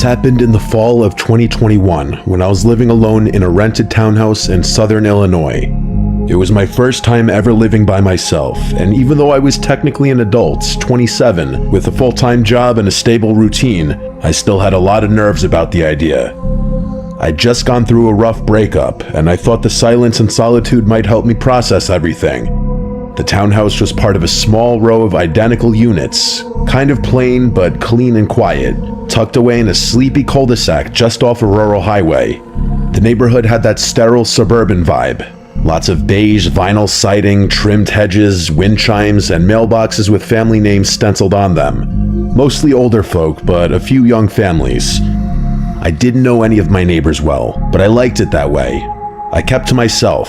happened in the fall of 2021 when I was living alone in a rented townhouse in southern Illinois. It was my first time ever living by myself, and even though I was technically an adult, 27, with a full-time job and a stable routine, I still had a lot of nerves about the idea. I'd just gone through a rough breakup, and I thought the silence and solitude might help me process everything. The townhouse was part of a small row of identical units, kind of plain but clean and quiet, tucked away in a sleepy cul-de-sac just off a rural highway. The neighborhood had that sterile suburban vibe. Lots of beige vinyl siding, trimmed hedges, wind chimes, and mailboxes with family names stenciled on them. Mostly older folk, but a few young families. I didn't know any of my neighbors well, but I liked it that way. I kept to myself.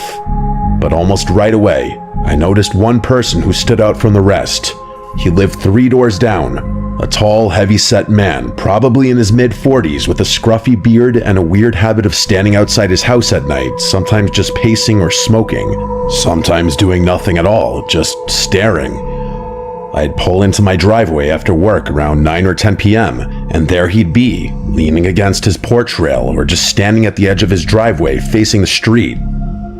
But almost right away, I noticed one person who stood out from the rest. He lived 3 doors down. A tall, heavy-set man, probably in his mid-40s, with a scruffy beard and a weird habit of standing outside his house at night, sometimes just pacing or smoking, sometimes doing nothing at all, just staring. I'd pull into my driveway after work around 9 or 10 p.m., and there he'd be, leaning against his porch rail or just standing at the edge of his driveway facing the street.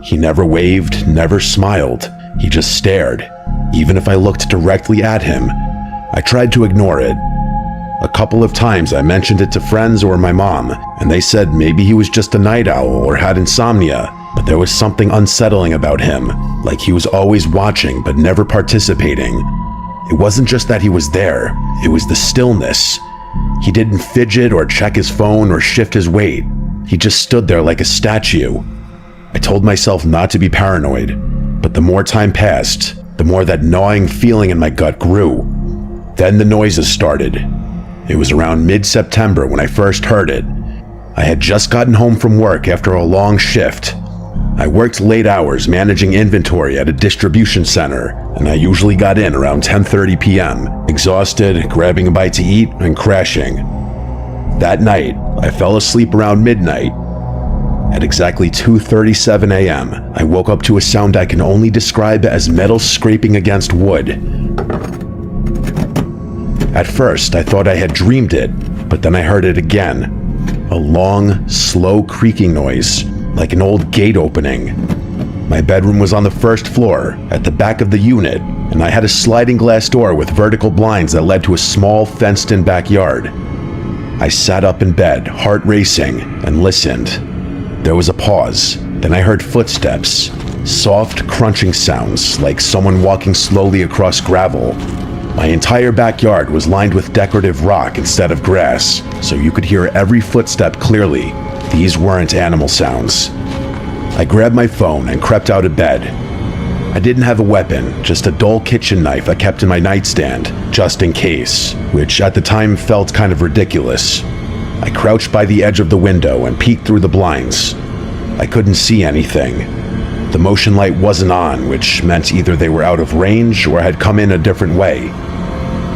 He never waved, never smiled. He just stared. Even if I looked directly at him, I tried to ignore it. A couple of times I mentioned it to friends or my mom, and they said maybe he was just a night owl or had insomnia, but there was something unsettling about him, like he was always watching but never participating. It wasn't just that he was there, it was the stillness. He didn't fidget or check his phone or shift his weight. He just stood there like a statue. I told myself not to be paranoid, but the more time passed, the more that gnawing feeling in my gut grew. Then the noises started. It was around mid-September when I first heard it. I had just gotten home from work after a long shift. I worked late hours managing inventory at a distribution center, and I usually got in around 10:30 p.m., exhausted, grabbing a bite to eat, and crashing. That night, I fell asleep around midnight. At exactly 2:37 a.m., I woke up to a sound I can only describe as metal scraping against wood. At first, I thought I had dreamed it, but then I heard it again. A long, slow creaking noise, like an old gate opening. My bedroom was on the first floor, at the back of the unit, and I had a sliding glass door with vertical blinds that led to a small, fenced-in backyard. I sat up in bed, heart racing, and listened. There was a pause, then I heard footsteps, soft crunching sounds like someone walking slowly across gravel. My entire backyard was lined with decorative rock instead of grass, so you could hear every footstep clearly. These weren't animal sounds. I grabbed my phone and crept out of bed. I didn't have a weapon, just a dull kitchen knife I kept in my nightstand, just in case, which at the time felt kind of ridiculous. I crouched by the edge of the window and peeked through the blinds. I couldn't see anything. The motion light wasn't on, which meant either they were out of range or had come in a different way.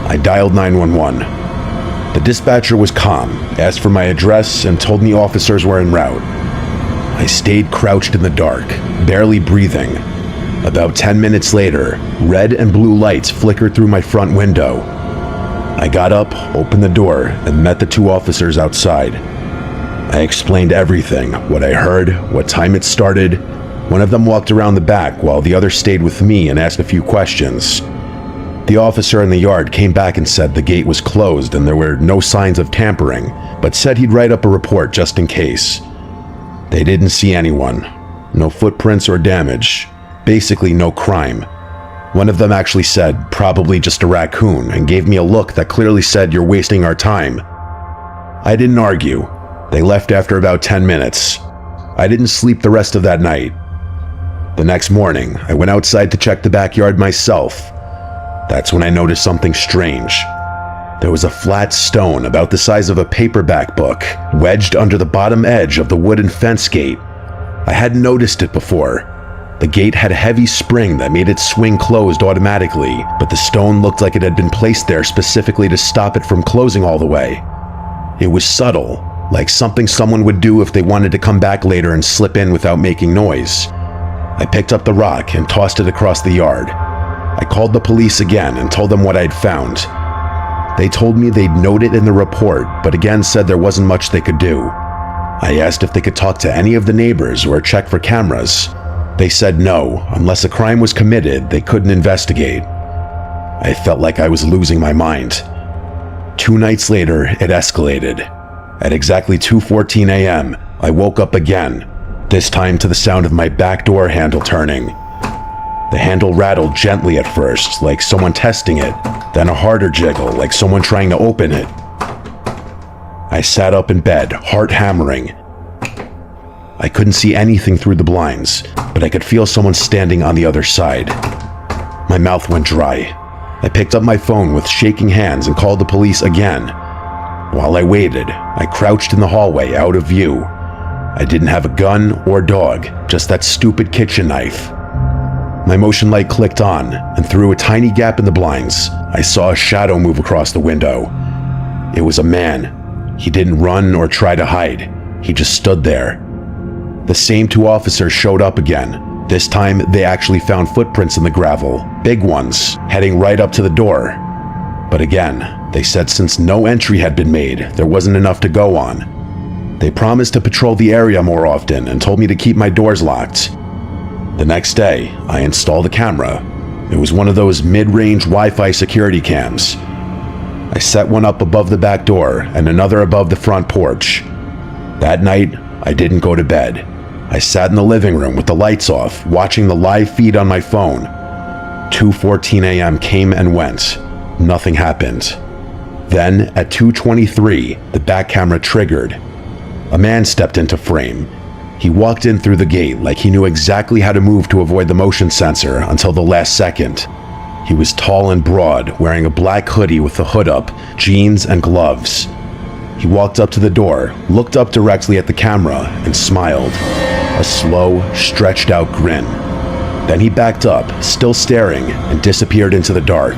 I dialed 911. The dispatcher was calm, asked for my address, and told me officers were en route. I stayed crouched in the dark, barely breathing. About 10 minutes later, red and blue lights flickered through my front window. I got up, opened the door, and met the 2 officers outside. I explained everything, what I heard, what time it started. One of them walked around the back while the other stayed with me and asked a few questions. The officer in the yard came back and said the gate was closed and there were no signs of tampering, but said he'd write up a report just in case. They didn't see anyone. No footprints or damage. Basically no crime. One of them actually said, probably just a raccoon, and gave me a look that clearly said, "You're wasting our time." I didn't argue. They left after about 10 minutes. I didn't sleep the rest of that night. The next morning, I went outside to check the backyard myself. That's when I noticed something strange. There was a flat stone about the size of a paperback book, wedged under the bottom edge of the wooden fence gate. I hadn't noticed it before. The gate had a heavy spring that made it swing closed automatically, but the stone looked like it had been placed there specifically to stop it from closing all the way. It was subtle, like something someone would do if they wanted to come back later and slip in without making noise. I picked up the rock and tossed it across the yard. I called the police again and told them what I'd found. They told me they'd note it in the report, but again said there wasn't much they could do. I asked if they could talk to any of the neighbors or check for cameras. They said no, unless a crime was committed, they couldn't investigate. I felt like I was losing my mind. 2 nights later, it escalated. At exactly 2:14 a.m., I woke up again, this time to the sound of my back door handle turning. The handle rattled gently at first, like someone testing it, then a harder jiggle, like someone trying to open it. I sat up in bed, heart hammering. I couldn't see anything through the blinds, but I could feel someone standing on the other side. My mouth went dry. I picked up my phone with shaking hands and called the police again. While I waited, I crouched in the hallway out of view. I didn't have a gun or dog, just that stupid kitchen knife. My motion light clicked on, and through a tiny gap in the blinds, I saw a shadow move across the window. It was a man. He didn't run or try to hide. He just stood there. The same 2 officers showed up again. This time, they actually found footprints in the gravel, big ones, heading right up to the door. But again, they said since no entry had been made, there wasn't enough to go on. They promised to patrol the area more often and told me to keep my doors locked. The next day, I installed a camera. It was one of those mid-range Wi-Fi security cams. I set one up above the back door and another above the front porch. That night, I didn't go to bed. I sat in the living room with the lights off, watching the live feed on my phone. 2:14 a.m. came and went. Nothing happened. Then, at 2:23, the back camera triggered. A man stepped into frame. He walked in through the gate like he knew exactly how to move to avoid the motion sensor until the last second. He was tall and broad, wearing a black hoodie with the hood up, jeans, and gloves. He walked up to the door, looked up directly at the camera, and smiled. A slow, stretched-out grin. Then he backed up, still staring, and disappeared into the dark.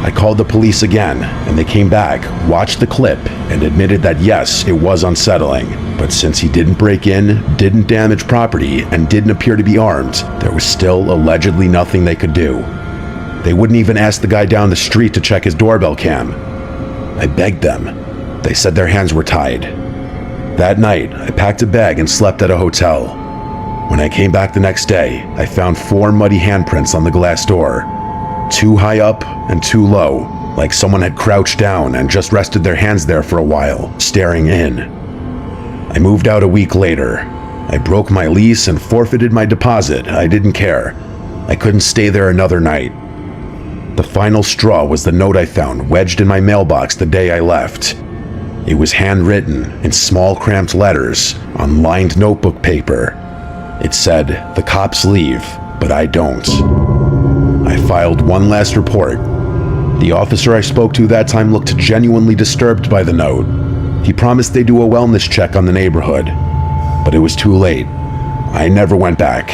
I called the police again, and they came back, watched the clip, and admitted that yes, it was unsettling. But since he didn't break in, didn't damage property, and didn't appear to be armed, there was still allegedly nothing they could do. They wouldn't even ask the guy down the street to check his doorbell cam. I begged them. They said their hands were tied. That night, I packed a bag and slept at a hotel. When I came back the next day, I found 4 muddy handprints on the glass door. 2 high up and 2 low, like someone had crouched down and just rested their hands there for a while, staring in. I moved out a week later. I broke my lease and forfeited my deposit. I didn't care. I couldn't stay there another night. The final straw was the note I found wedged in my mailbox the day I left. It was handwritten in small cramped letters on lined notebook paper. It said, "The cops leave, but I don't." I filed one last report. The officer I spoke to that time looked genuinely disturbed by the note. He promised they'd do a wellness check on the neighborhood, but it was too late. I never went back.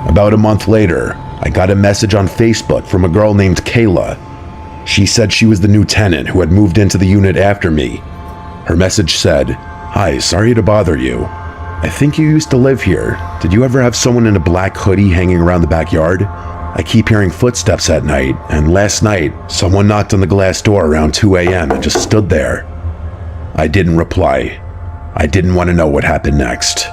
About a month later, I got a message on Facebook from a girl named Kayla. She said she was the new tenant who had moved into the unit after me. Her message said, "Hi, sorry to bother you. I think you used to live here. Did you ever have someone in a black hoodie hanging around the backyard? I keep hearing footsteps at night, and last night, someone knocked on the glass door around 2 a.m. and just stood there." I didn't reply. I didn't want to know what happened next.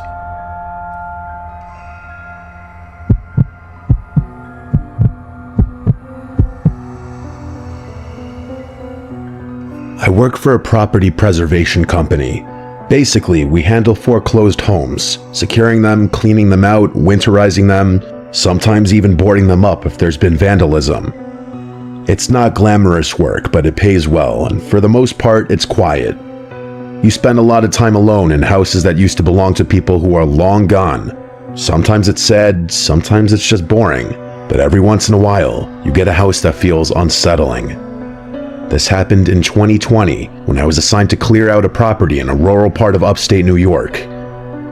I work for a property preservation company. Basically, we handle foreclosed homes, securing them, cleaning them out, winterizing them, sometimes even boarding them up if there's been vandalism. It's not glamorous work, but it pays well, and for the most part, it's quiet. You spend a lot of time alone in houses that used to belong to people who are long gone. Sometimes it's sad, sometimes it's just boring, but every once in a while, you get a house that feels unsettling. This happened in 2020 when I was assigned to clear out a property in a rural part of upstate New York.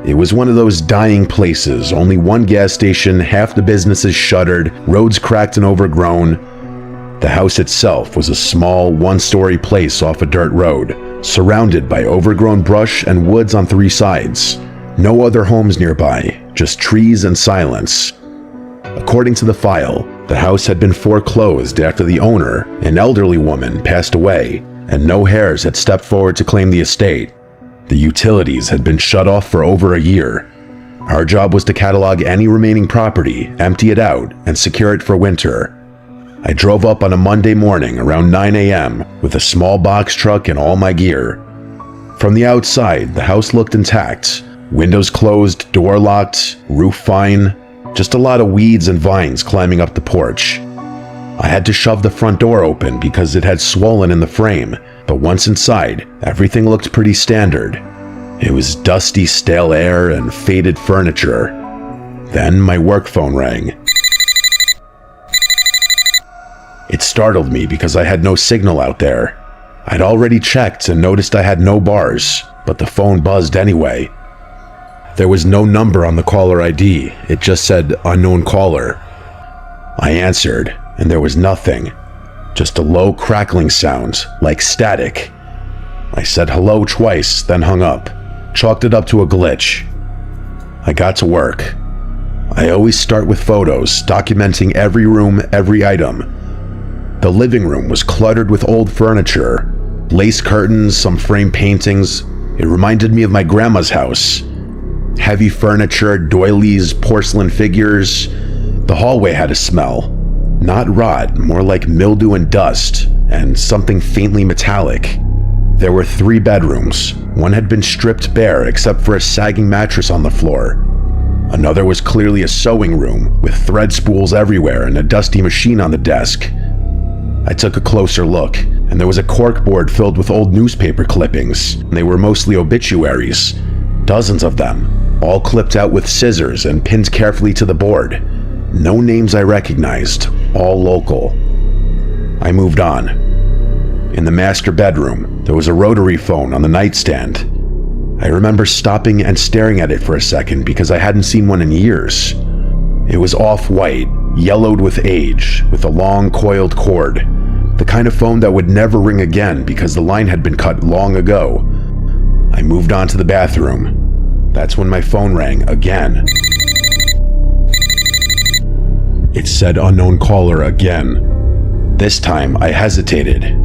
It was one of those dying places, only one gas station, half the businesses shuttered, roads cracked and overgrown. The house itself was a small, one-story place off a dirt road, surrounded by overgrown brush and woods on 3 sides. No other homes nearby, just trees and silence. According to the file, The house had been foreclosed after the owner, an elderly woman, passed away, and no heirs had stepped forward to claim the estate. The utilities had been shut off for over a year. Our job was to catalog any remaining property, empty it out, and secure it for winter. I drove up on a Monday morning around 9 a.m. with a small box truck and all my gear. From the outside, the house looked intact. Windows closed, door locked, roof fine. Just a lot of weeds and vines climbing up the porch. I had to shove the front door open because it had swollen in the frame, but once inside, everything looked pretty standard. It was dusty, stale air and faded furniture. Then my work phone rang. It startled me because I had no signal out there. I'd already checked and noticed I had no bars, but the phone buzzed anyway. There was no number on the caller ID. It just said unknown caller. I answered, and there was nothing. Just a low crackling sound, like static. I said hello twice, then hung up. Chalked it up to a glitch. I got to work. I always start with photos, documenting every room, every item. The living room was cluttered with old furniture, lace curtains, some framed paintings. It reminded me of my grandma's house. Heavy furniture, doilies, porcelain figures. The hallway had a smell. Not rot, more like mildew and dust, and something faintly metallic. There were 3 bedrooms. One had been stripped bare except for a sagging mattress on the floor. Another was clearly a sewing room, with thread spools everywhere and a dusty machine on the desk. I took a closer look, and there was a corkboard filled with old newspaper clippings. They were mostly obituaries. Dozens of them, all clipped out with scissors and pinned carefully to the board. No names I recognized, all local. I moved on. In the master bedroom, there was a rotary phone on the nightstand. I remember stopping and staring at it for a second because I hadn't seen one in years. It was off-white, yellowed with age, with a long coiled cord. The kind of phone that would never ring again because the line had been cut long ago. I moved on to the bathroom. That's when my phone rang again. It said unknown caller again. This time I hesitated.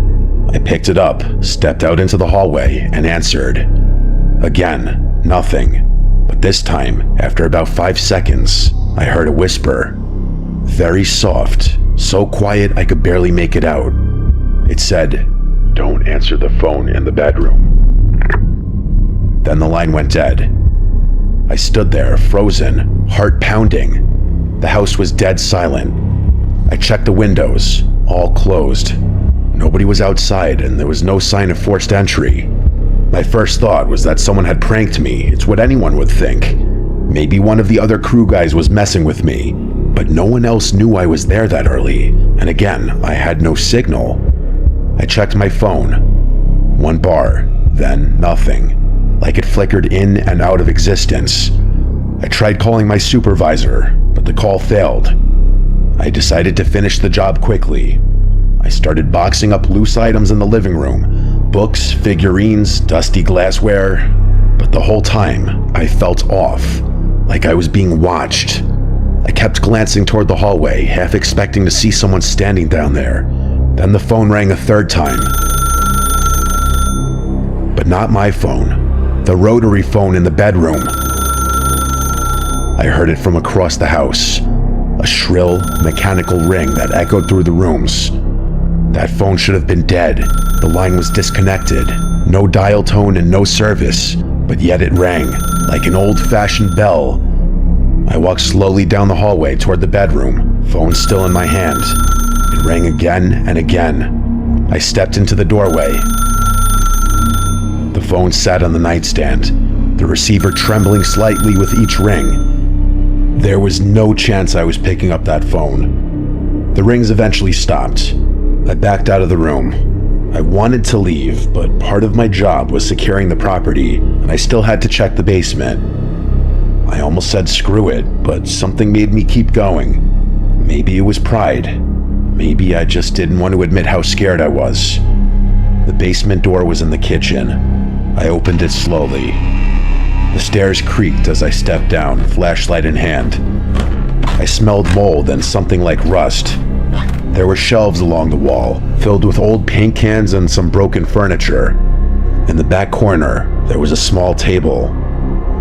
I picked it up, stepped out into the hallway, and answered. Again, nothing. But this time, after about 5 seconds, I heard a whisper. Very soft, so quiet I could barely make it out. It said, "Don't answer the phone in the bedroom." Then the line went dead. I stood there, frozen, heart pounding. The house was dead silent. I checked the windows, all closed. Nobody was outside, and there was no sign of forced entry. My first thought was that someone had pranked me. It's what anyone would think. Maybe one of the other crew guys was messing with me, but no one else knew I was there that early. And again, I had no signal. I checked my phone. 1 bar, then nothing. Like it flickered in and out of existence. I tried calling my supervisor, but the call failed. I decided to finish the job quickly. I started boxing up loose items in the living room, books, figurines, dusty glassware. But the whole time, I felt off, like I was being watched. I kept glancing toward the hallway, half expecting to see someone standing down there. Then the phone rang a 3rd time. But not my phone, the rotary phone in the bedroom. I heard it from across the house, a shrill, mechanical ring that echoed through the rooms. That phone should have been dead. The line was disconnected. No dial tone and no service, but yet it rang, like an old-fashioned bell. I walked slowly down the hallway toward the bedroom, phone still in my hand. It rang again and again. I stepped into the doorway. The phone sat on the nightstand, the receiver trembling slightly with each ring. There was no chance I was picking up that phone. The rings eventually stopped. I backed out of the room. I wanted to leave, but part of my job was securing the property, and I still had to check the basement. I almost said screw it, but something made me keep going. Maybe it was pride. Maybe I just didn't want to admit how scared I was. The basement door was in the kitchen. I opened it slowly. The stairs creaked as I stepped down, flashlight in hand. I smelled mold and something like rust. There were shelves along the wall, filled with old paint cans and some broken furniture. In the back corner, there was a small table.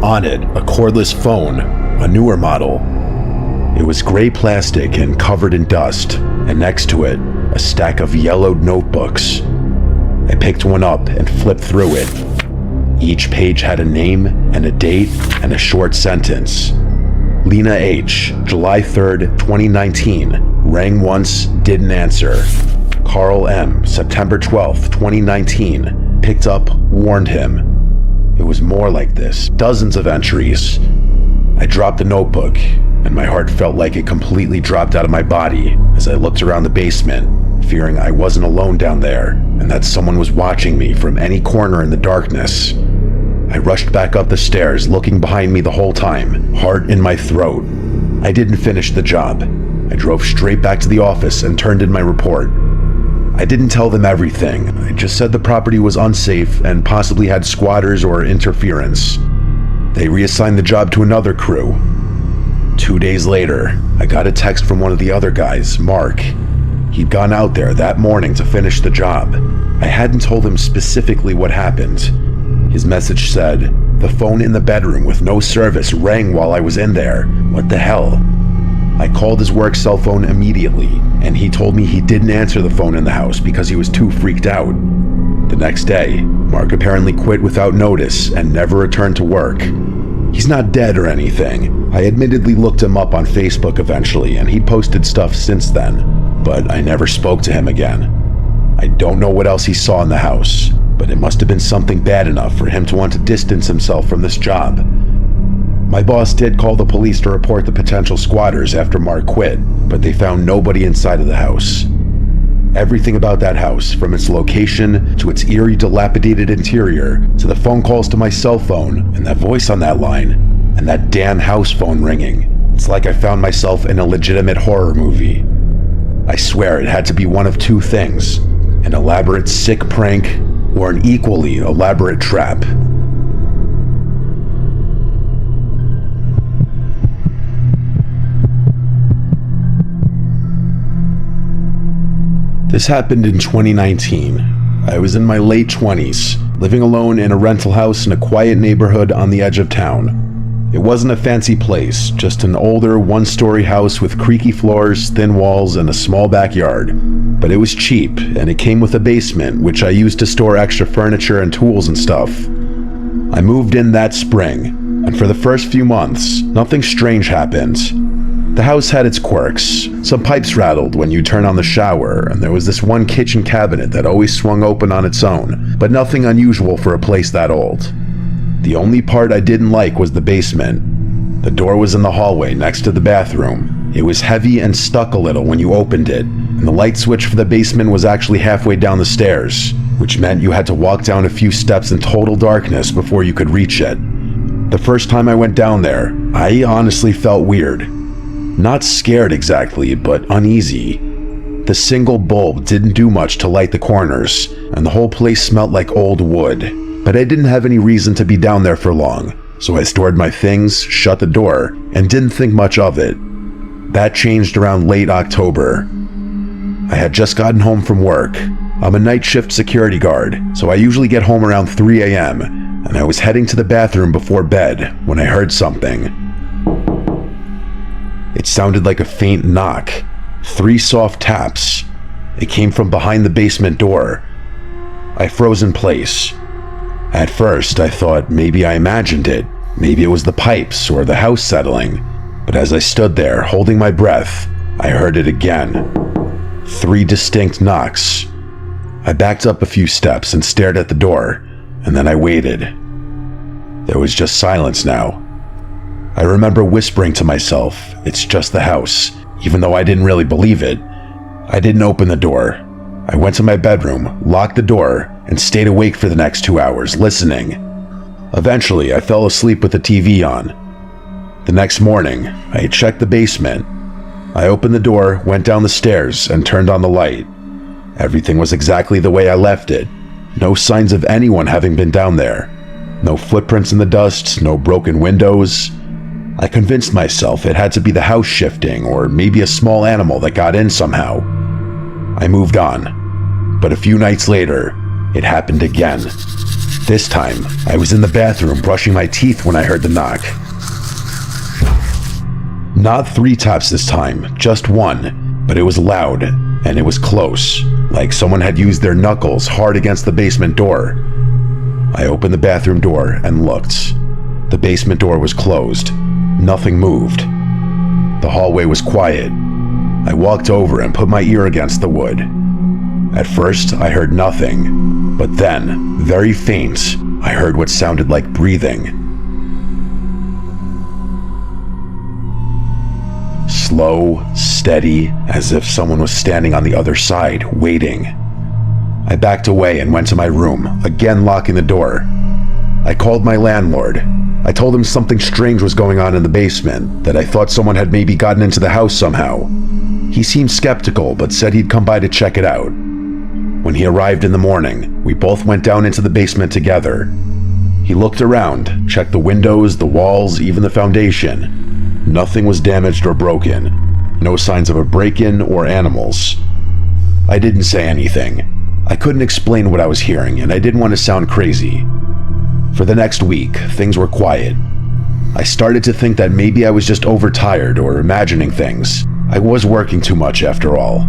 On it, a cordless phone, a newer model. It was gray plastic and covered in dust, and next to it, a stack of yellowed notebooks. I picked one up and flipped through it. Each page had a name and a date and a short sentence. Lena H., July 3rd, 2019, rang once, didn't answer. Carl M., September 12th, 2019, picked up, warned him. It was more like this, dozens of entries. I dropped the notebook, and my heart felt like it completely dropped out of my body as I looked around the basement, fearing I wasn't alone down there and that someone was watching me from any corner in the darkness. I rushed back up the stairs, looking behind me the whole time, heart in my throat. I didn't finish the job. I drove straight back to the office and turned in my report. I didn't tell them everything. I just said the property was unsafe and possibly had squatters or interference. They reassigned the job to another crew. 2 days later, I got a text from one of the other guys, Mark. He'd gone out there that morning to finish the job. I hadn't told him specifically what happened. His message said, "The phone in the bedroom with no service rang while I was in there. What the hell?" I called his work cell phone immediately, and he told me he didn't answer the phone in the house because he was too freaked out. The next day, Mark apparently quit without notice and never returned to work. He's not dead or anything. I admittedly looked him up on Facebook eventually, and he posted stuff since then, but I never spoke to him again. I don't know what else he saw in the house, but it must have been something bad enough for him to want to distance himself from this job. My boss did call the police to report the potential squatters after Mark quit, but they found nobody inside of the house. Everything about that house, from its location to its eerie, dilapidated interior, to the phone calls to my cell phone, and that voice on that line, and that damn house phone ringing. It's like I found myself in a legitimate horror movie. I swear it had to be one of two things: an elaborate sick prank or an equally elaborate trap. This happened in 2019. I was in my late 20s, living alone in a rental house in a quiet neighborhood on the edge of town. It wasn't a fancy place, just an older one-story house with creaky floors, thin walls, and a small backyard. But it was cheap, and it came with a basement, which I used to store extra furniture and tools and stuff. I moved in that spring, and for the first few months, nothing strange happened. The house had its quirks. Some pipes rattled when you turn on the shower, and there was this one kitchen cabinet that always swung open on its own, but nothing unusual for a place that old. The only part I didn't like was the basement. The door was in the hallway next to the bathroom. It was heavy and stuck a little when you opened it, and the light switch for the basement was actually halfway down the stairs, which meant you had to walk down a few steps in total darkness before you could reach it. The first time I went down there, I honestly felt weird. Not scared exactly, but uneasy. The single bulb didn't do much to light the corners, and the whole place smelled like old wood. But I didn't have any reason to be down there for long, so I stored my things, shut the door, and didn't think much of it. That changed around late October. I had just gotten home from work. I'm a night shift security guard, so I usually get home around 3 a.m., and I was heading to the bathroom before bed when I heard something. It sounded like a faint knock. 3 soft taps. It came from behind the basement door. I froze in place. At first, I thought maybe I imagined it. Maybe it was the pipes or the house settling. But as I stood there, holding my breath, I heard it again. 3 distinct knocks. I backed up a few steps and stared at the door, and then I waited. There was just silence now. I remember whispering to myself, "It's just the house," even though I didn't really believe it. I didn't open the door. I went to my bedroom, locked the door, and stayed awake for the next 2 hours, listening. Eventually, I fell asleep with the TV on. The next morning, I checked the basement. I opened the door, went down the stairs, and turned on the light. Everything was exactly the way I left it. No signs of anyone having been down there. No footprints in the dust, no broken windows. I convinced myself it had to be the house shifting or maybe a small animal that got in somehow. I moved on, but a few nights later, it happened again. This time, I was in the bathroom brushing my teeth when I heard the knock. Not 3 taps this time, just 1, but it was loud, and it was close, like someone had used their knuckles hard against the basement door. I opened the bathroom door and looked. The basement door was closed. Nothing moved. The hallway was quiet. I walked over and put my ear against the wood. At first, I heard nothing, but then, very faint, I heard what sounded like breathing. Slow, steady, as if someone was standing on the other side, waiting. I backed away and went to my room, again locking the door. I called my landlord. I told him something strange was going on in the basement, that I thought someone had maybe gotten into the house somehow. He seemed skeptical, but said he'd come by to check it out. When he arrived in the morning, we both went down into the basement together. He looked around, checked the windows, the walls, even the foundation. Nothing was damaged or broken. No signs of a break-in or animals. I didn't say anything. I couldn't explain what I was hearing, and I didn't want to sound crazy. For the next week, things were quiet. I started to think that maybe I was just overtired or imagining things. I was working too much after all.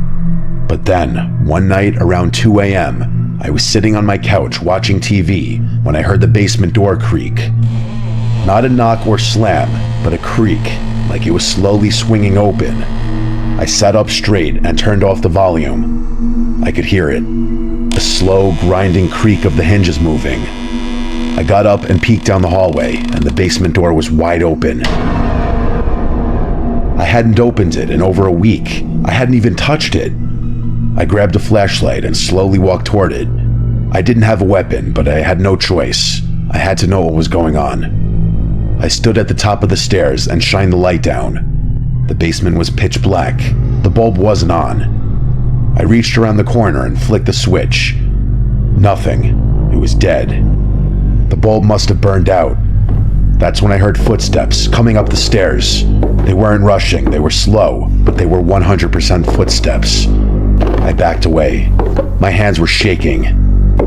But then, one night around 2 a.m., I was sitting on my couch watching TV when I heard the basement door creak. Not a knock or slam, but a creak, like it was slowly swinging open. I sat up straight and turned off the volume. I could hear it, the slow, grinding creak of the hinges moving. I got up and peeked down the hallway, and the basement door was wide open. I hadn't opened it in over a week. I hadn't even touched it. I grabbed a flashlight and slowly walked toward it. I didn't have a weapon, but I had no choice. I had to know what was going on. I stood at the top of the stairs and shined the light down. The basement was pitch black. The bulb wasn't on. I reached around the corner and flicked the switch. Nothing. It was dead. The bulb must have burned out. That's when I heard footsteps coming up the stairs. They weren't rushing, they were slow, but they were 100% footsteps. I backed away. My hands were shaking.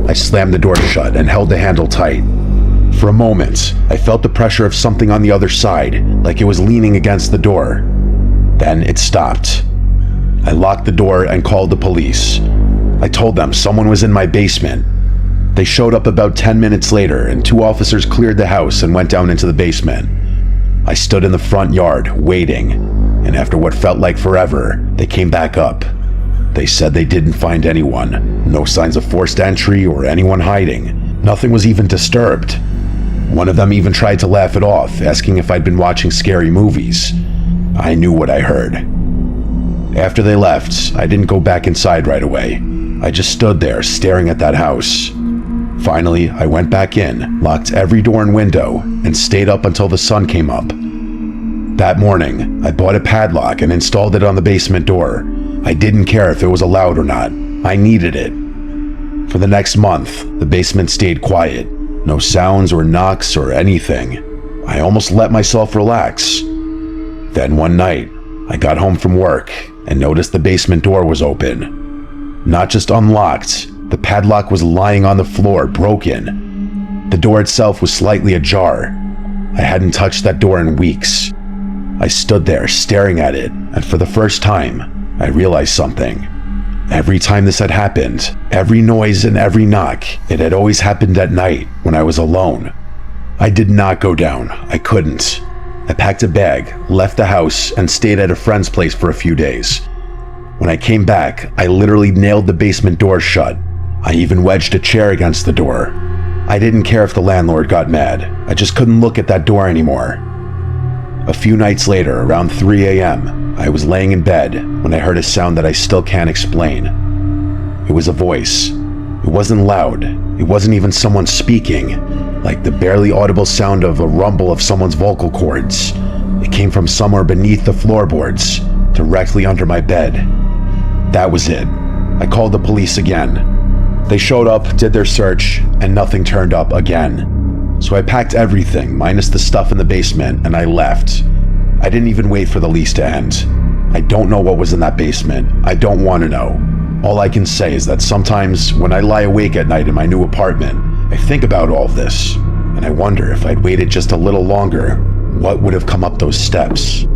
I slammed the door shut and held the handle tight. For a moment, I felt the pressure of something on the other side, like it was leaning against the door. Then it stopped. I locked the door and called the police. I told them someone was in my basement. They showed up about 10 minutes later, and 2 officers cleared the house and went down into the basement. I stood in the front yard, waiting, and after what felt like forever, they came back up. They said they didn't find anyone, no signs of forced entry or anyone hiding. Nothing was even disturbed. One of them even tried to laugh it off, asking if I'd been watching scary movies. I knew what I heard. After they left, I didn't go back inside right away. I just stood there, staring at that house. Finally, I went back in, locked every door and window, and stayed up until the sun came up. That morning, I bought a padlock and installed it on the basement door. I didn't care if it was allowed or not. I needed it. For the next month, the basement stayed quiet. No sounds or knocks or anything. I almost let myself relax. Then one night, I got home from work and noticed the basement door was open. Not just unlocked, the padlock was lying on the floor, broken. The door itself was slightly ajar. I hadn't touched that door in weeks. I stood there staring at it, and for the first time, I realized something. Every time this had happened, every noise and every knock, it had always happened at night when I was alone. I did not go down. I couldn't. I packed a bag, left the house, and stayed at a friend's place for a few days. When I came back, I literally nailed the basement door shut. I even wedged a chair against the door. I didn't care if the landlord got mad. I just couldn't look at that door anymore. A few nights later, around 3 a.m., I was laying in bed when I heard a sound that I still can't explain. It was a voice. It wasn't loud. It wasn't even someone speaking, like the barely audible sound of a rumble of someone's vocal cords. It came from somewhere beneath the floorboards, directly under my bed. That was it. I called the police again. They showed up, did their search, and nothing turned up again. So So I packed everything, minus the stuff in the basement, and I left. I didn't even wait for the lease to end. I don't know what was in that basement. I don't want to know. All I can say is that sometimes when I lie awake at night in my new apartment, I think about all this, and I wonder if I'd waited just a little longer, what would have come up those steps.